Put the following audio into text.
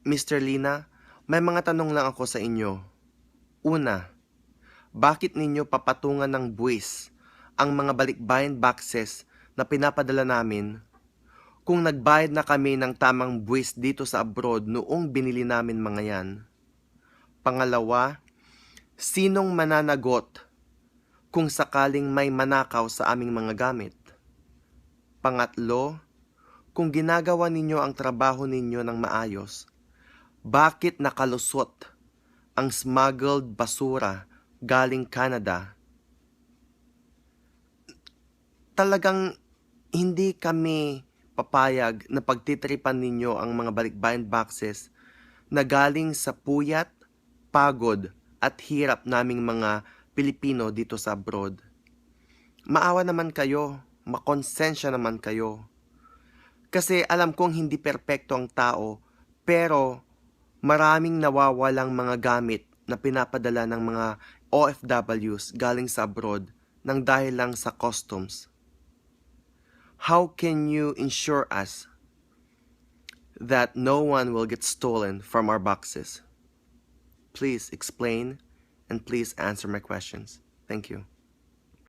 Mr. Lina, may mga tanong lang ako sa inyo. Una, bakit ninyo papatungan ng buwis ang mga balikbayan boxes na pinapadala namin kung nagbayad na kami ng tamang buwis dito sa abroad noong binili namin mga yan? Pangalawa, sinong mananagot kung sakaling may manakaw sa aming mga gamit? Pangatlo, kung ginagawa ninyo ang trabaho ninyo ng maayos, bakit nakalusot ang smuggled basura galing Canada? Talagang hindi kami papayag na pagtitripan ninyo ang mga balikbayan boxes na galing sa puyat, pagod at hirap naming mga Pilipino dito sa abroad. Maawa naman kayo, makonsensya naman kayo. Kasi alam kong hindi perpekto ang tao, pero maraming nawawalang mga gamit na pinapadala ng mga OFWs galing sa abroad nang dahil lang sa customs. How can you ensure us that no one will get stolen from our boxes? Please explain and please answer my questions. Thank you.